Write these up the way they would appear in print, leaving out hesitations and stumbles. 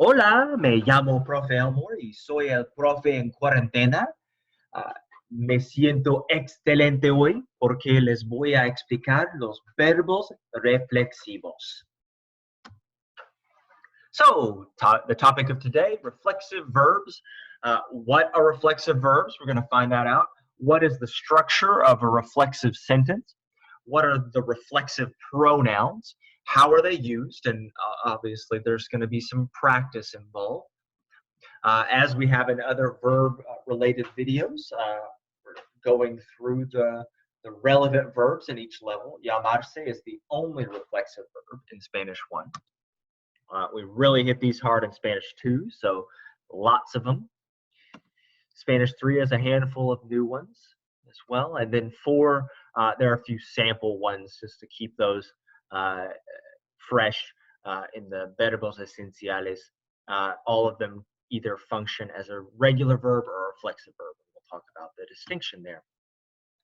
Hola, me llamo Profe Elmore y soy el profe en cuarentena. Ah, Me siento excelente hoy porque les voy a explicar los verbos reflexivos. So, the topic of today, reflexive verbs. What are reflexive verbs? We're going to find that out. What is the structure of a reflexive sentence? What are the reflexive pronouns? How are they used? And obviously, there's going to be some practice involved. As we have in other verb-related videos, we're going through the relevant verbs in each level. Llamarse is the only reflexive verb in Spanish 1. We really hit these hard in Spanish 2, so lots of them. Spanish 3 has a handful of new ones as well. And then 4, there are a few sample ones just to keep those fresh in the verbos esenciales. All of them either function as a regular verb or a reflexive verb. We'll talk about the distinction there.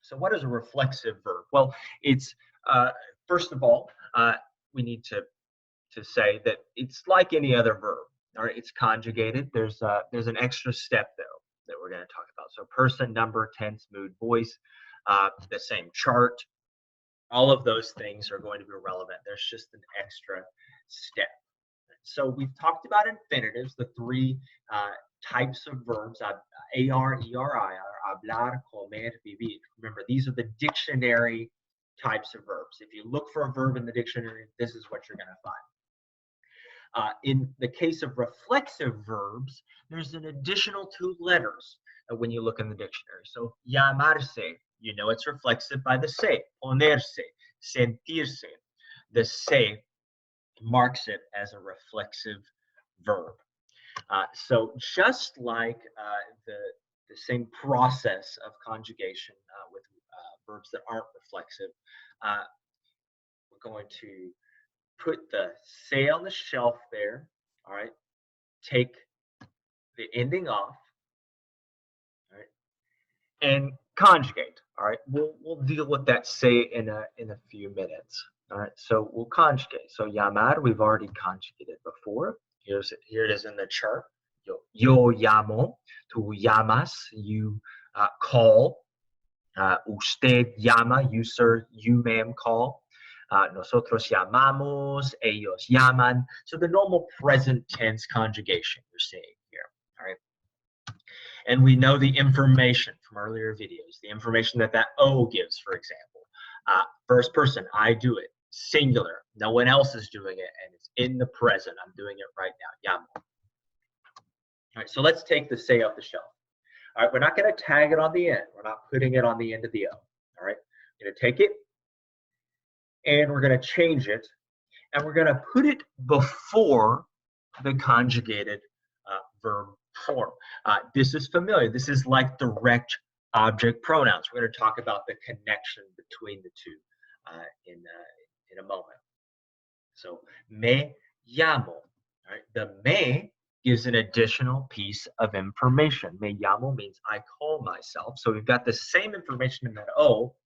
So what is a reflexive verb? Well, it's, first of all, we need to say that it's like any other verb. All right, it's conjugated. There's an extra step though that we're going to talk about. So person, number, tense, mood, voice, the same chart. All of those things are going to be relevant. There's just an extra step. So we've talked about infinitives, the 3 types of verbs, A-R-E-R-I, hablar, comer, vivir. Remember, these are the dictionary types of verbs. If you look for a verb in the dictionary, this is what you're going to find. In the case of reflexive verbs, there's an additional 2 letters when you look in the dictionary. So, llamarse, you know it's reflexive by the se. Ponerse, sentirse. The se marks it as a reflexive verb. So just like the same process of conjugation with verbs that aren't reflexive, we're going to put the say on the shelf there, all right, take the ending off, all right, and conjugate, all right. We'll deal with that say in a few minutes, all right. So we'll conjugate. So llamar, we've already conjugated before. Here it is in the chart. Yo llamo, tú llamas, you call. Usted llama, you sir, you ma'am call. Nosotros llamamos, ellos llaman. So the normal present tense conjugation you're seeing here, all right? And we know the information from earlier videos, the information that O gives, for example. First person, I do it. Singular, no one else is doing it, and it's in the present. I'm doing it right now, llamo. All right, so let's take the say off the shelf. All right, we're not going to tag it on the end. We're not putting it on the end of the O. All right, we're going to take it, and we're going to change it, and we're going to put it before the conjugated verb form. This is familiar. This is like direct object pronouns. We're going to talk about the connection between the two in a moment. So, me llamo. All right, the me gives an additional piece of information. Me llamo means I call myself. So we've got the same information in that O,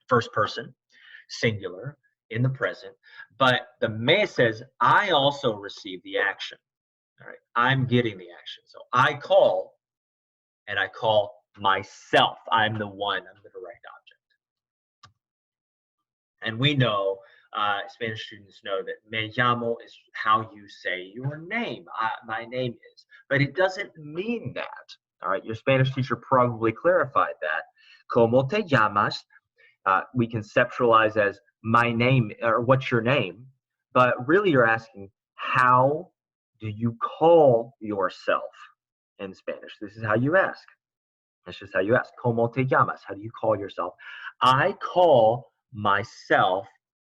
first person, singular, in the present, but the me says I also receive the action. All right, I'm getting the action. So I call, and I call myself. I'm the one, I'm the direct object. And we know, Spanish students know that me llamo is how you say your name. My name is, but it doesn't mean that. All right, your Spanish teacher probably clarified that. Como te llamas? We conceptualize as my name, or what's your name? But really you're asking, how do you call yourself in Spanish? This is how you ask. That's just how you ask. Como te llamas? How do you call yourself? I call myself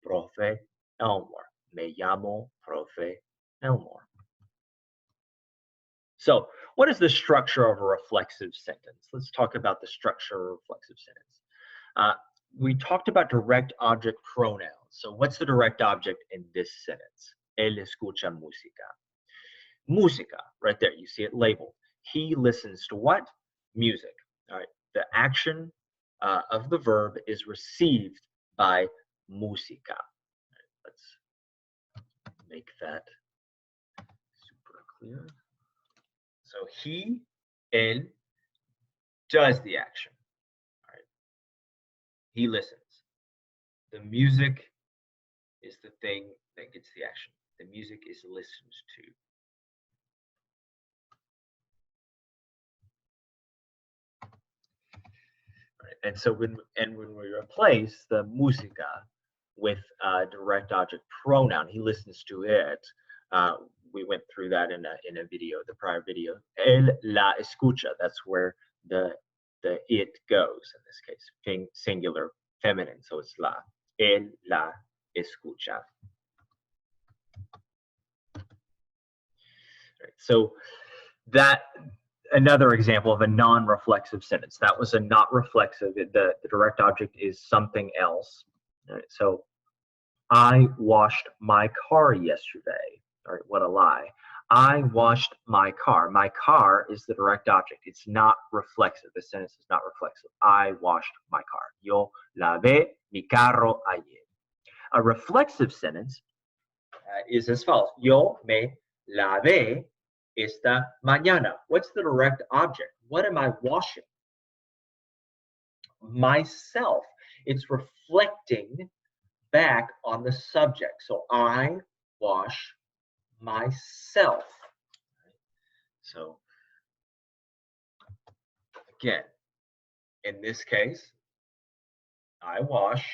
Profe Elmore. Me llamo Profe Elmore. So what is the structure of a reflexive sentence? Let's talk about the structure of a reflexive sentence. We talked about direct object pronouns. So what's the direct object in this sentence? Él escucha música. Música, right there, you see it labeled. He listens to what? Music. All right, the action of the verb is received by música. Right, let's make that super Clear? So he, él, does the action. All right. He listens. The music is the thing that gets the action. The music is listened to. Right. And so when we replace the música with a direct object pronoun, he listens to it. We went through that in a video, the prior video. Él la escucha. That's where the it goes in this case, singular, feminine. So it's la. Él la escucha. Right. So that another example of a non-reflexive sentence. That was a not reflexive. The direct object is something else. All right, so I washed my car yesterday. All right, what a lie. I washed my car. My car is the direct object. It's not reflexive. The sentence is not reflexive. I washed my car. Yo lavé mi carro ayer. A reflexive sentence is as follows. Yo me lavé esta mañana. What's the direct object? What am I washing? Myself. It's reflecting back on the subject. So I wash myself. So again, in this case, I wash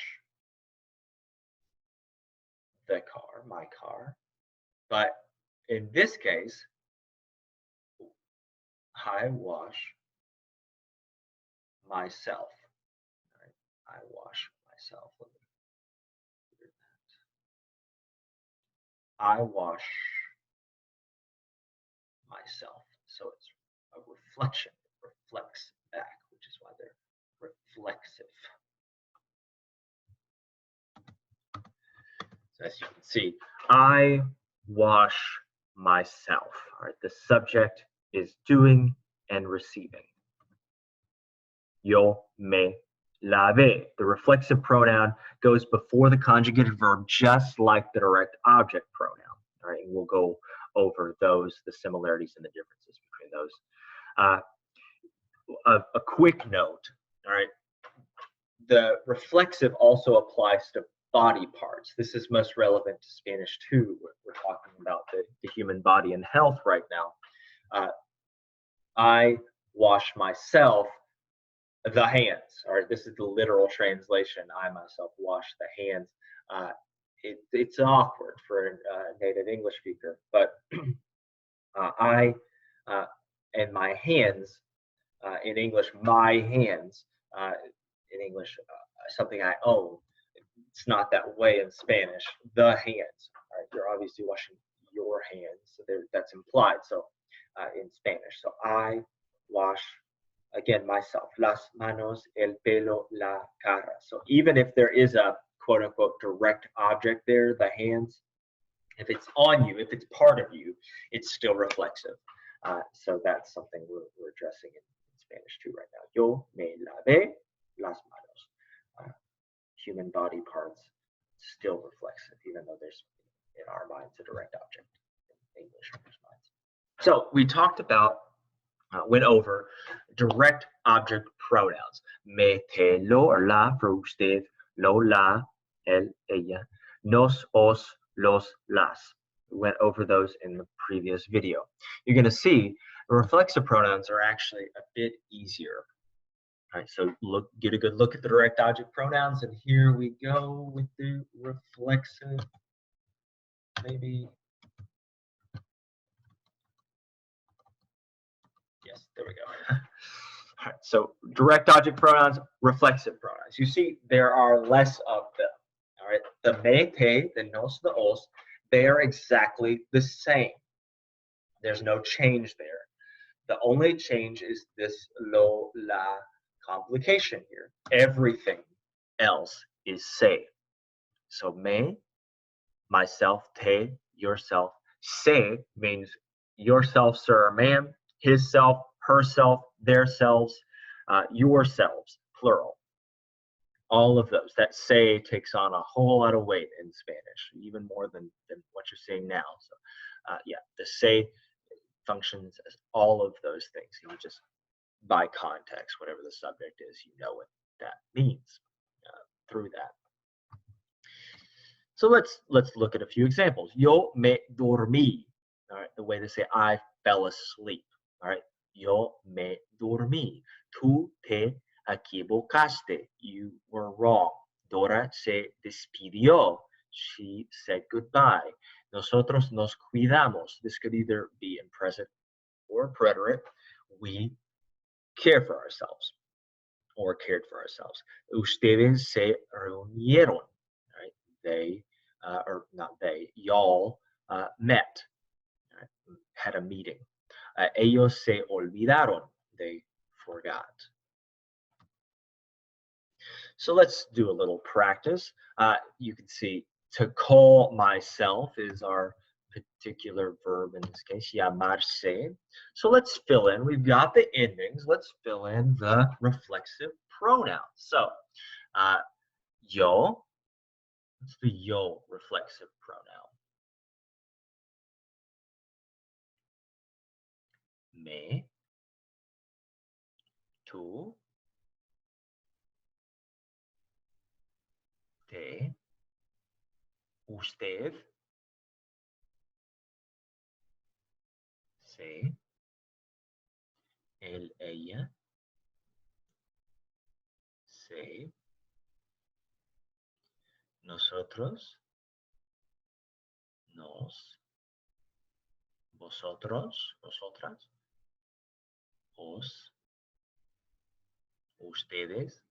the car, my car. But in this case, I wash myself. Right? I wash myself. I wash myself. So it's a reflection. It reflects back, which is why they're reflexive. So as you can see, I wash myself. All right, the subject is doing and receiving. Yo me lavé. The reflexive pronoun goes before the conjugated verb, just like the direct object pronoun. All right, and we'll go over those, the similarities and the differences between those. A quick note, all right, the reflexive also applies to body parts. This is most relevant to Spanish too. We're talking about the human body and health right now. I wash myself the hands. All right, this is the literal translation. I myself wash the hands. It's awkward for a native English speaker, but I and my hands in English, my hands in English, something I own. It's not that way in Spanish. The hands. All right, you're obviously washing your hands. So that's implied. So in Spanish, so I wash again myself. Las manos, el pelo, la cara. So even if there is a quote unquote direct object there, the hands, if it's on you, if it's part of you, it's still reflexive. So that's something we're addressing in Spanish too right now. Yo me lavé las manos. Human body parts still reflexive, even though there's in our minds a direct object in English minds. So we talked about, went over direct object pronouns. Me, te, lo, or la for usted, lo, la, él, ella, nos, os, los, las. We went over those in the previous video. You're going to see the reflexive pronouns are actually a bit easier. All right, so get a good look at the direct object pronouns, and here we go with the reflexive. Maybe. Yes, there we go. All right, so direct object pronouns, reflexive pronouns. You see, there are less of them. All right, the me, te, the nos, the os, they are exactly the same. There's no change there. The only change is this lo, la complication here. Everything else is se. So me, myself, te, yourself. Se means yourself, sir or ma'am, his self, herself, their selves, yourselves, plural. All of those. That se takes on a whole lot of weight in Spanish, even more than what you're seeing now. So yeah, the se functions as all of those things. You just, by context, whatever the subject is, you know what that means through that. So let's look at a few examples. Yo me dormí. All right, the way they say I fell asleep. All right, yo me dormí. Tú te equivocaste. You were wrong. Dora se despidió. She said goodbye. Nosotros nos cuidamos. This could either be in present or preterite. We care for ourselves or cared for ourselves. Ustedes se reunieron. Right? They, or not they, y'all met, right? Had a meeting. Ellos se olvidaron. They forgot. So let's do a little practice. You can see to call myself is our particular verb in this case, llamarse. So let's fill in. We've got the endings. Let's fill in the reflexive pronouns. So yo, what's the yo reflexive pronoun? Me, tú, te, usted, se, él, ella, se, nosotros, nos, vosotros, vosotras, os, ustedes,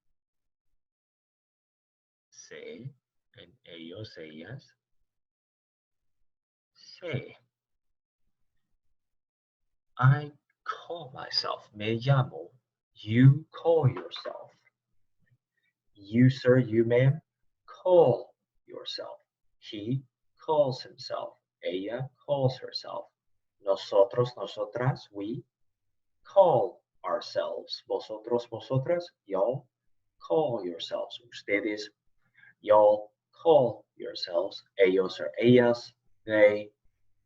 se, en ellos, ellas, se. I call myself, me llamo. You call yourself. You, sir, you, ma'am, call yourself. He calls himself. Ella calls herself. Nosotros, nosotras, we call ourselves. Vosotros, vosotras, y'all call yourselves. Ustedes, y'all call yourselves. Ellos or ellas, they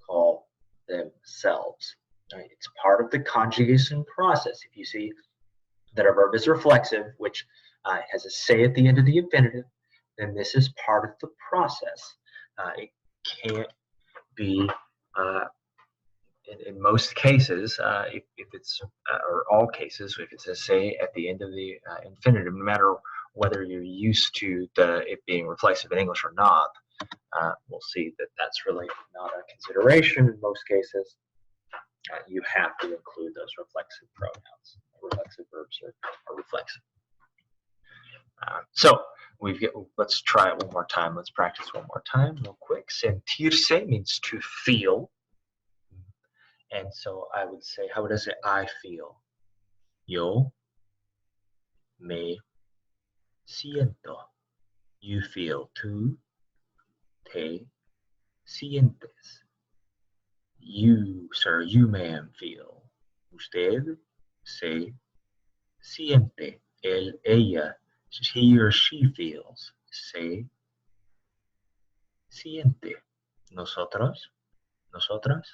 call themselves. Right? It's part of the conjugation process. If you see that a verb is reflexive, which has a say at the end of the infinitive, then this is part of the process. It can't be, in most cases, if it's, or all cases, if it's a say at the end of the infinitive, no matter whether you're used to it being reflexive in English or not, we'll see that that's really not a consideration in most cases. You have to include those reflexive pronouns. Reflexive verbs are reflexive. So let's try it one more time. Let's practice one more time real quick. Sentirse means to feel. And so I would say, how would I say I feel? Yo me siento. You feel. Tú te sientes. You, sir, you, ma'am, feel. Usted se siente. Él, ella, he or she feels. Se siente. Nosotros, nosotras,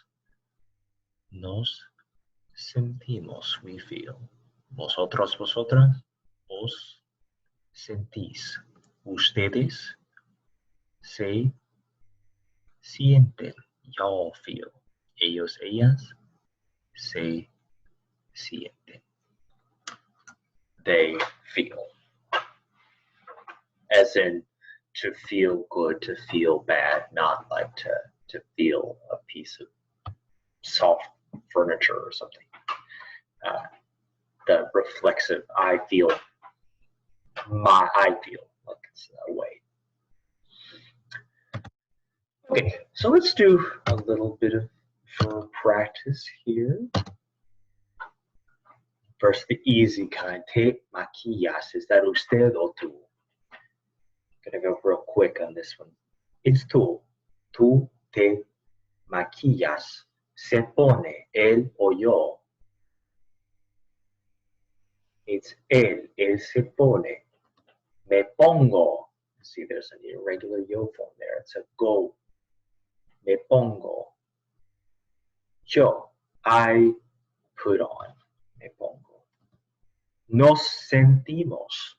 nos sentimos. We feel. Vosotros, vosotras, os sentís. Ustedes se sienten. Y'all feel. Ellos, ellas se sienten. They feel. As in to feel good, to feel bad, not like to feel a piece of soft furniture or something. The reflexive, I feel, I feel, like it's a way. Okay, so let's do a little bit of verb practice here. First, the easy kind. Te maquillas. Is that usted o tú? Gonna go real quick on this one. It's tú. Tú te maquillas. Se pone él o yo. It's él. Él se pone. Me pongo. See, there's an irregular yo form there. It's a go. Me pongo. Yo I put on. Me pongo. Nos sentimos.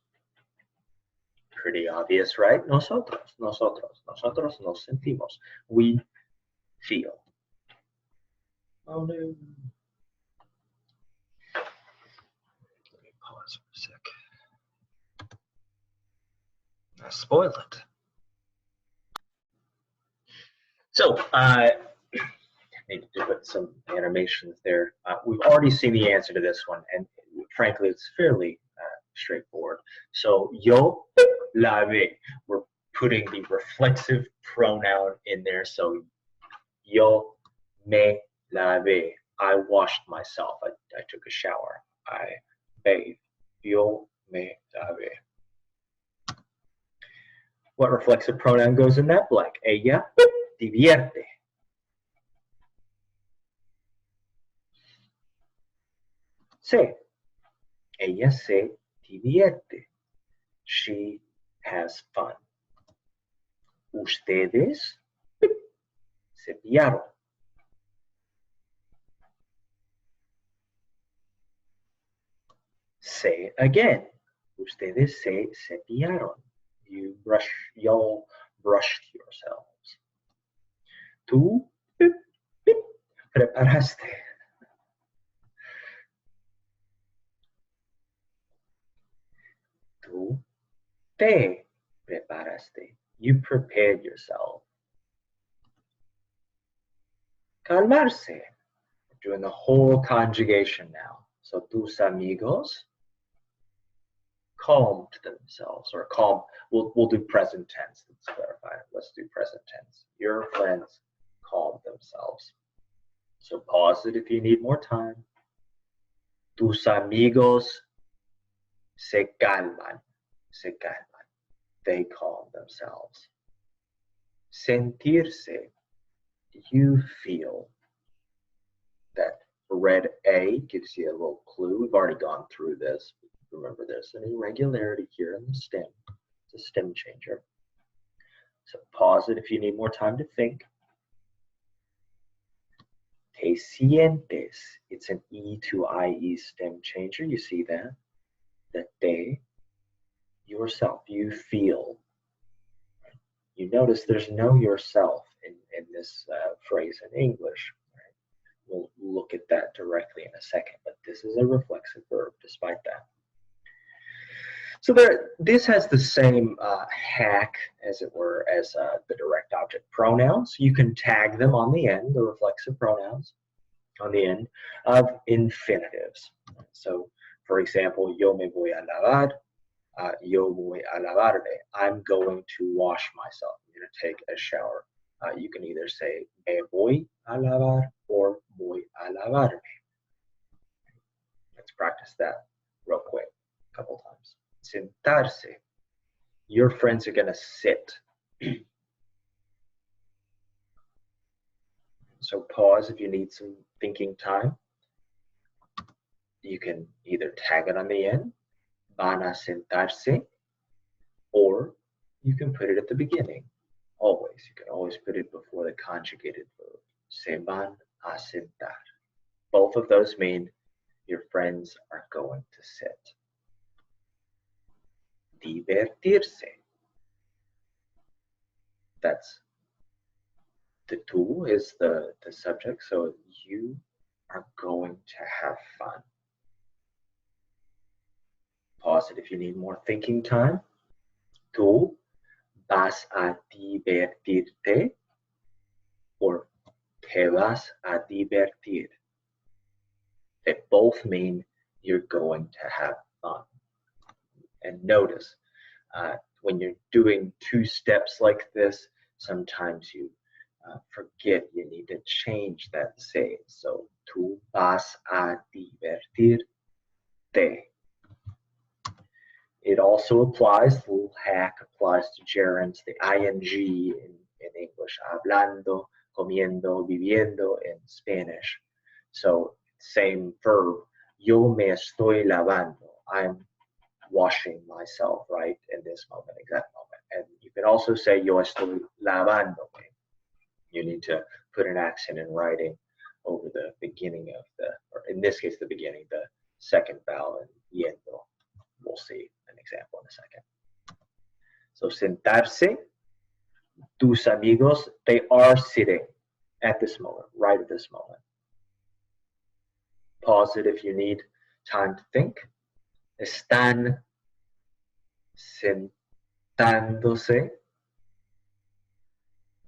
Pretty obvious, right? Nosotros nos sentimos. We feel. Oh no. Let me pause for a sec. I spoiled it. So, I need to put some animations there. We've already seen the answer to this one, and frankly, it's fairly straightforward. So, yo lavé. We're putting the reflexive pronoun in there. So, yo me lavé. I washed myself. I took a shower. I bathed. Yo me lavé. What reflexive pronoun goes in that blank? Ella divierte. Se. Ella se divierte. She has fun. Ustedes se pillaron. Say again. Ustedes se cepillaron. Y'all brushed yourselves. Tú preparaste. Tú te preparaste. You prepared yourself. Calmarse. We're doing the whole conjugation now. So tus amigos calmed themselves, or calm. We'll do present tense. Let's clarify it. Let's do present tense. Your friends calmed themselves. So pause it if you need more time. Tus amigos se calman. Se calman. They calm themselves. Sentirse. You feel. That red A gives you a little clue. We've already gone through this. Remember, there's an irregularity here in the stem. It's a stem changer. So pause it if you need more time to think. Te sientes. It's an E to IE stem changer. You see that? That te, yourself, you feel. You notice there's no yourself in this phrase in English. Right? We'll look at that directly in a second, but this is a reflexive verb despite that. So this has the same hack, as it were, as the direct object pronouns. You can tag them on the end, the reflexive pronouns, on the end of infinitives. So, for example, yo me voy a lavar, yo voy a lavarme. I'm going to wash myself. I'm going to take a shower. You can either say me voy a lavar or voy a lavarme. Let's practice that real quick, a couple times. Sentarse. Your friends are going to sit. So pause if you need some thinking time. You can either tag it on the end, van a sentarse, or you can put it at the beginning. Always. You can always put it before the conjugated verb. Se van a sentar. Both of those mean your friends are going to sit. Divertirse. That's the tú is the subject, so you are going to have fun. Pause it if you need more thinking time. Tú vas a divertirte, or te vas a divertir. They both mean you're going to have fun. And notice, when you're doing two steps like this, sometimes you forget you need to change that se. So, tú vas a divertirte. It also applies, the little hack applies to gerunds, the ing in English, hablando, comiendo, viviendo in Spanish. So, same verb, yo me estoy lavando. I'm washing myself, right, in this moment, exact moment. And you can also say, yo estoy lavándome. You need to put an accent in writing over the beginning of the, or in this case, the beginning, the second vowel and yendo. We'll see an example in a second. So sentarse, tus amigos, they are sitting at this moment, right at this moment. Pause it if you need time to think. Están sentándose.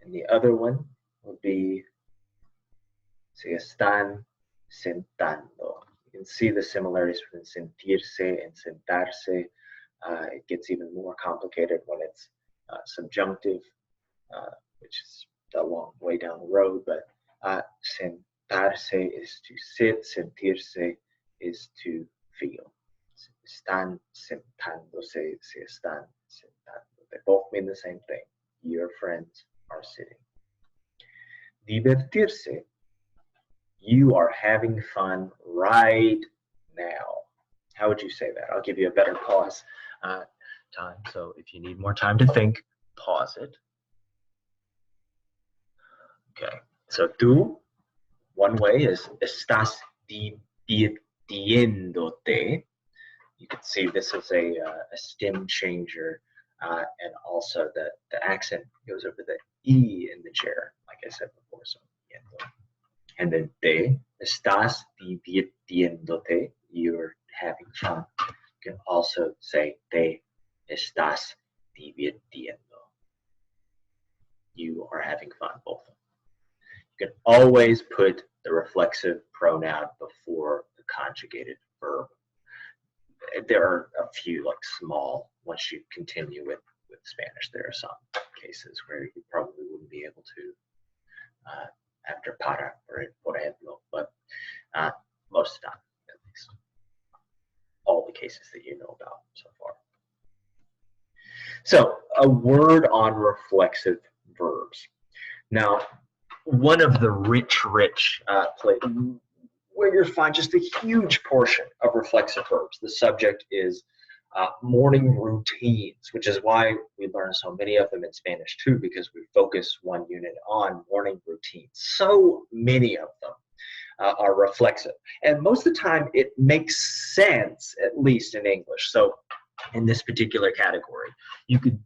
And the other one will be se están sentando. You can see the similarities between sentirse and sentarse. It gets even more complicated when it's subjunctive, which is a long way down the road, but sentarse is to sit, sentirse is to feel. Están sentándose, se están sentando. They both mean the same thing. Your friends are sitting. Divertirse, you are having fun right now. How would you say that? I'll give you a better pause time. So if you need more time to think, pause it. Okay, so tú, one way is estás divirtiéndote. You can see this is a stem changer, and also the accent goes over the E in the chair, like I said before. So, and then te, estás divirtiéndote, you're having fun. You can also say te estás divirtiendo. You are having fun, both of them. You can always put the reflexive pronoun before the conjugated verb. There are a few like small, once you continue with Spanish, there are some cases where you probably wouldn't be able to after para, por ejemplo, but most of the time, at least. All the cases that you know about so far. So a word on reflexive verbs. Now, one of the rich where you'll find just a huge portion of reflexive verbs. The subject is morning routines, which is why we learn so many of them in Spanish too, because we focus one unit on morning routines. So many of them are reflexive. And most of the time it makes sense, at least in English. So in this particular category, you could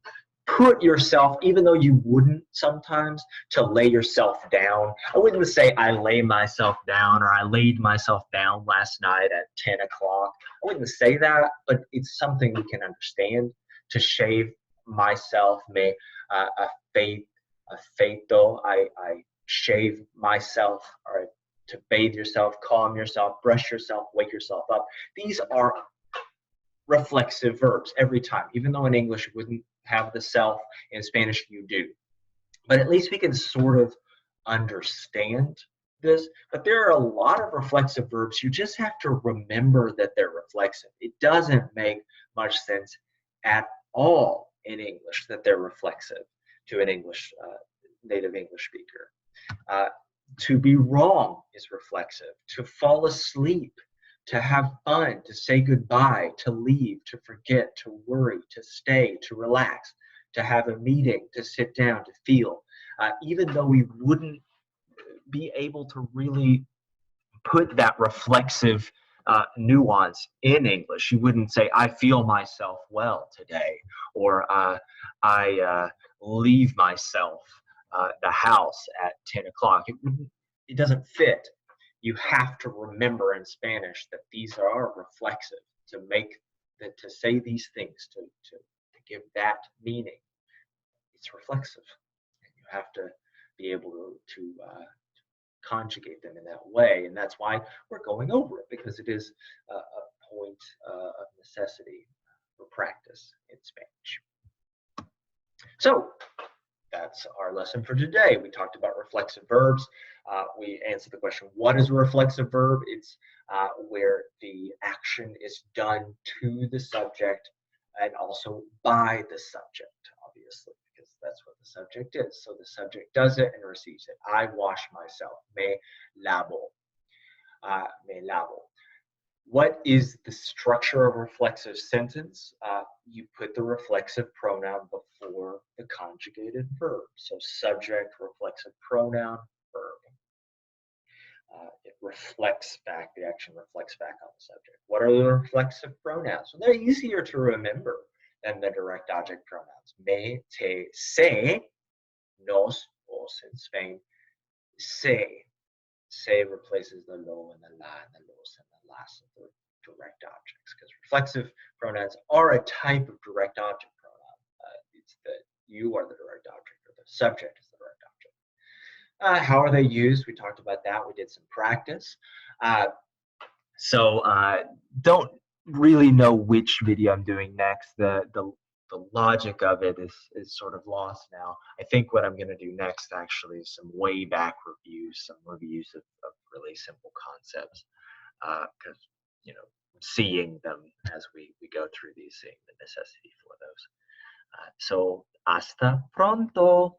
put yourself, even though you wouldn't sometimes, to lay yourself down. I wouldn't say I lay myself down or I laid myself down last night at 10 o'clock. I wouldn't say that, but it's something we can understand. To shave myself, afeito, I shave myself, or to bathe yourself, calm yourself, brush yourself, wake yourself up. These are reflexive verbs every time, even though in English you wouldn't have the self, in Spanish you do. But at least we can sort of understand this. But there are a lot of reflexive verbs. You just have to remember that they're reflexive. It doesn't make much sense at all in English that they're reflexive to an English native English speaker. To be wrong is reflexive. To fall asleep, to have fun, to say goodbye, to leave, to forget, to worry, to stay, to relax, to have a meeting, to sit down, to feel. Even though we wouldn't be able to really put that reflexive nuance in English, you wouldn't say, I feel myself well today, or I leave myself the house at 10 o'clock. It doesn't fit. You have to remember in Spanish that these are reflexive, to say these things, to give that meaning. It's reflexive. And you have to be able to conjugate them in that way. And that's why we're going over it, because it is a point of necessity for practice in Spanish. So that's our lesson for today. We talked about reflexive verbs. We answered the question, what is a reflexive verb? It's where the action is done to the subject and also by the subject, obviously, because that's what the subject is. So the subject does it and receives it. I wash myself. Me lavo. Me lavo. What is the structure of a reflexive sentence? You put the reflexive pronoun before the conjugated verb. So subject, reflexive pronoun, verb. It reflects back, the action reflects back on the subject. What are the reflexive pronouns? Well, they're easier to remember than the direct object pronouns. Me, te, se, nos, us in Spain, se. Se replaces the lo and the la and the los and the las of the direct objects, because reflexive pronouns are a type of direct object pronoun. It's that you are the direct object, or the subject is the direct object. How are they used? We talked about that. We did some practice. So don't really know which video I'm doing next. The logic of it is sort of lost now. I think what I'm going to do next actually is some way back reviews, some reviews of really simple concepts, because seeing them as we go through these, seeing the necessity for those. So hasta pronto.